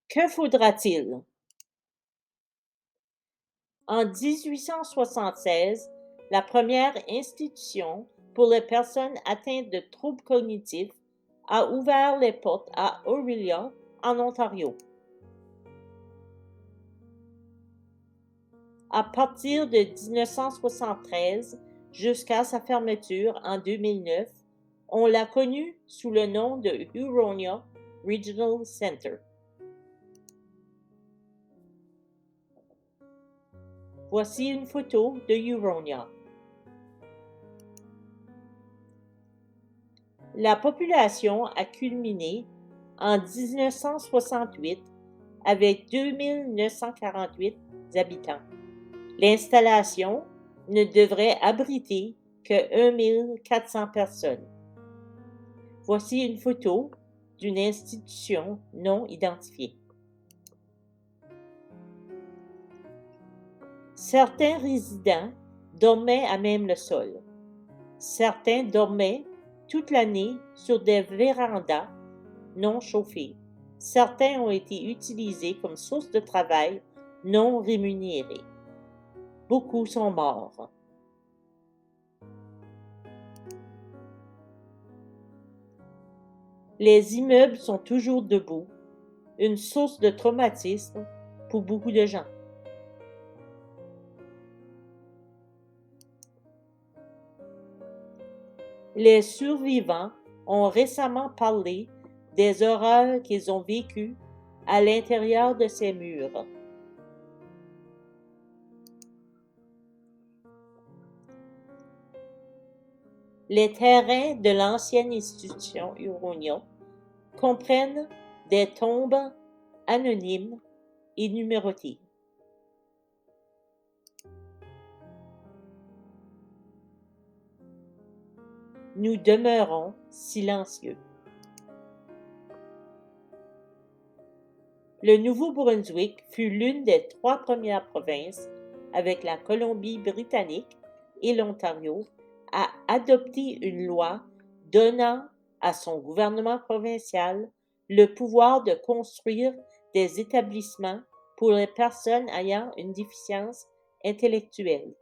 Que faudra-t-il? En 1876, la première institution pour les personnes atteintes de troubles cognitifs a ouvert les portes à Orillia, en Ontario. À partir de 1973 jusqu'à sa fermeture en 2009, on l'a connue sous le nom de Huronia Regional Center. Voici une photo de Huronia. La population a culminé en 1968 avec 2948 habitants. L'installation ne devrait abriter que 1400 personnes. Voici une photo d'une institution non identifiée. Certains résidents dormaient à même le sol. Certains dormaient toute l'année sur des vérandas non chauffées. Certains ont été utilisés comme source de travail non rémunérée. Beaucoup sont morts. Les immeubles sont toujours debout, une source de traumatisme pour beaucoup de gens. Les survivants ont récemment parlé des horreurs qu'ils ont vécues à l'intérieur de ces murs. Les terrains de l'ancienne institution Huronia comprennent des tombes anonymes et numérotées. Nous demeurons silencieux. Le Nouveau-Brunswick fut l'une des 3 premières provinces, avec la Colombie-Britannique et l'Ontario, à adopter une loi donnant à son gouvernement provincial le pouvoir de construire des établissements pour les personnes ayant une déficience intellectuelle.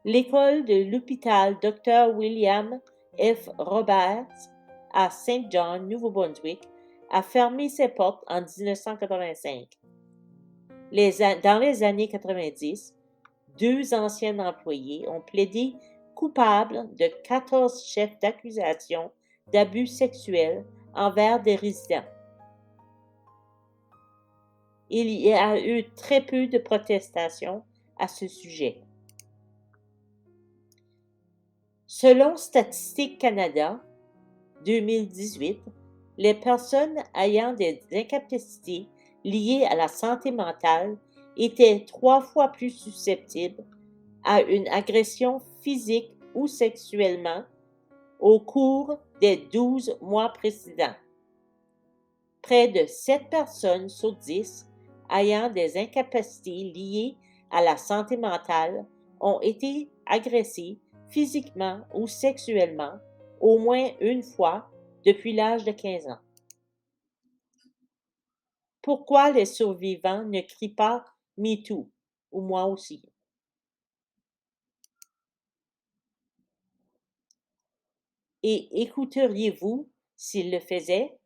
L'école de l'hôpital Dr. William F. Roberts à Saint John, Nouveau-Brunswick, a fermé ses portes en 1985. Dans les années 90, 2 anciens employés ont plaidé coupables de 14 chefs d'accusation d'abus sexuels envers des résidents. Il y a eu très peu de protestations à ce sujet. Selon Statistique Canada, 2018, les personnes ayant des incapacités liées à la santé mentale étaient 3 fois plus susceptibles à une agression physique ou sexuellement au cours des 12 mois précédents. Près de 7 personnes sur 10 ayant des incapacités liées à la santé mentale ont été agressées physiquement ou sexuellement au moins une fois depuis l'âge de 15 ans. Pourquoi les survivants ne crient pas « MeToo » ou « moi aussi » ? Et écouteriez-vous s'ils le faisaient?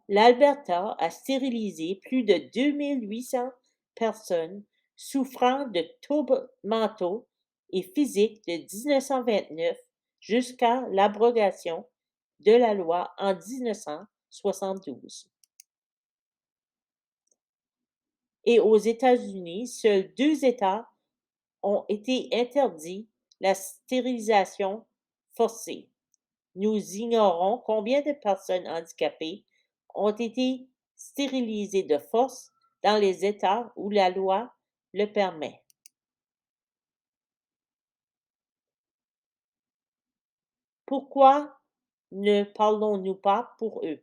L'Alberta a stérilisé plus de 2800 personnes souffrant de troubles mentaux et physiques de 1929 jusqu'à l'abrogation de la loi en 1972. Et aux États-Unis, seuls 2 États ont été interdits la stérilisation forcée. Nous ignorons combien de personnes handicapées ont été stérilisées de force dans les États où la loi le permet. Pourquoi ne parlons-nous pas pour eux?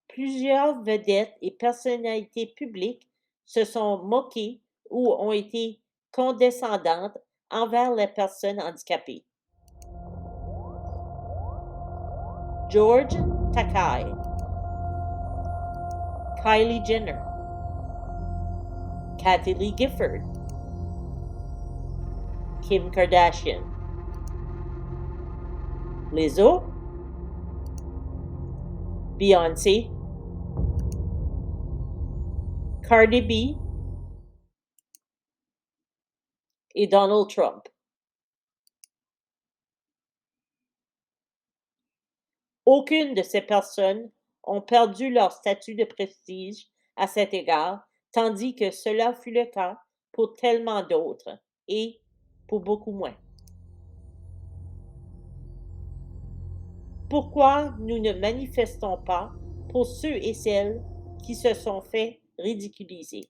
Plusieurs vedettes et personnalités publiques se sont moquées ou ont été condescendantes envers les personnes handicapées. George Takei, Kylie Jenner, Kathie Lee Gifford, Kim Kardashian, Lizzo, Beyoncé, Cardi B et Donald Trump. Aucune de ces personnes ont perdu leur statut de prestige à cet égard, tandis que cela fut le cas pour tellement d'autres, et pour beaucoup moins. Pourquoi nous ne manifestons pas pour ceux et celles qui se sont fait ridiculiser?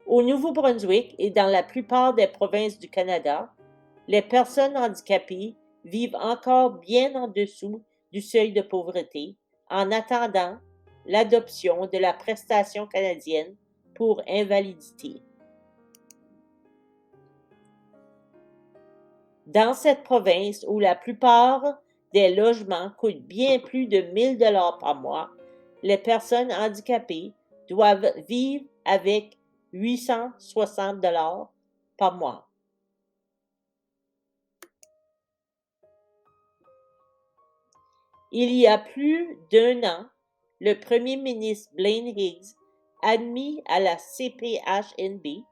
Au Nouveau-Brunswick et dans la plupart des provinces du Canada, les personnes handicapées vivent encore bien en dessous du seuil de pauvreté en attendant l'adoption de la prestation canadienne pour invalidité. Dans cette province où la plupart des logements coûtent bien plus de 1 000 $ par mois, les personnes handicapées doivent vivre avec 860 $ par mois. Il y a plus d'1 an, le premier ministre Blaine Higgs admit à la CPHNB,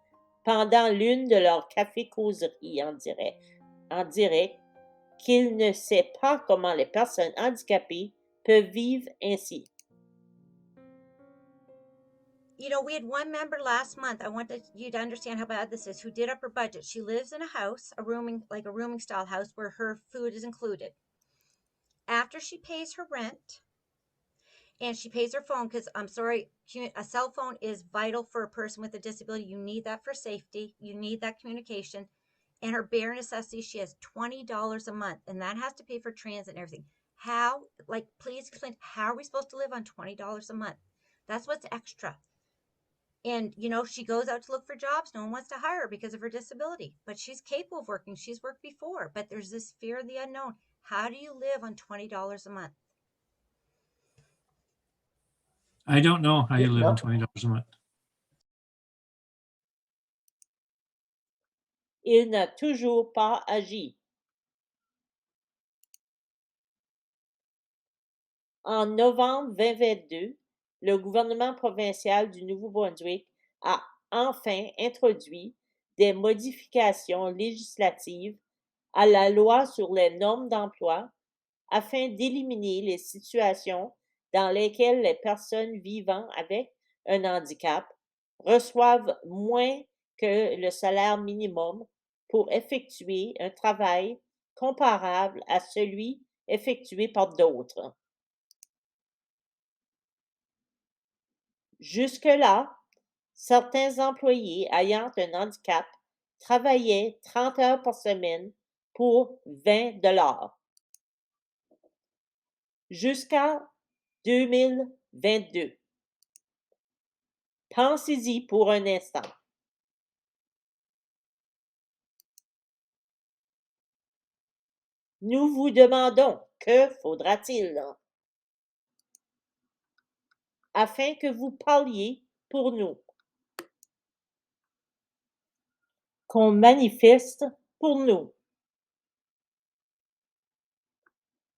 pendant l'une de leurs cafés-causeries en direct, qu'il ne sait pas comment les personnes handicapées peuvent vivre ainsi. You know, we had one member last month. I want you to understand how bad this is. Who did up her budget? She lives in a house, a rooming style house, where her food is included. After she pays her rent and she pays her phone, because I'm sorry, a cell phone is vital for a person with a disability. You need that for safety. You need that communication. And her bare necessities, she has $20 a month, and that has to pay for transit and everything. How, please explain, how are we supposed to live on $20 a month? That's what's extra. And, she goes out to look for jobs. No one wants to hire her because of her disability, but she's capable of working. She's worked before, but there's this fear of the unknown. How do you live on $20 a month? I don't know how you live on $20 a month. Il n'a toujours pas agi. En novembre 2022, le gouvernement provincial du Nouveau-Brunswick a enfin introduit des modifications législatives à la loi sur les normes d'emploi afin d'éliminer les situations dans lesquelles les personnes vivant avec un handicap reçoivent moins que le salaire minimum pour effectuer un travail comparable à celui effectué par d'autres. Jusque-là, certains employés ayant un handicap travaillaient 30 heures par semaine pour 20 $. Jusqu'à 2022. Pensez-y pour un instant. Nous vous demandons, que faudra-t-il afin que vous parliez pour nous? Qu'on manifeste pour nous?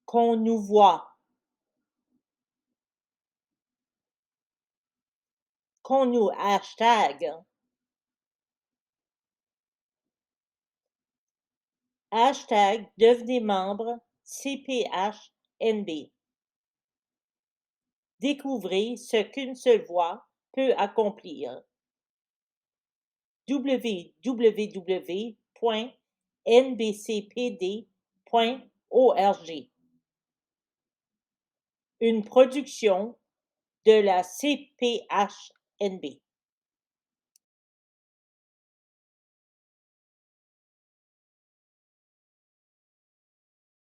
Qu'on nous voit? Qu'on nous hashtag? Hashtag devenez membre CPHNB. Découvrez ce qu'une seule voix peut accomplir. www.nbcpd.org. Une production de la CPHNB.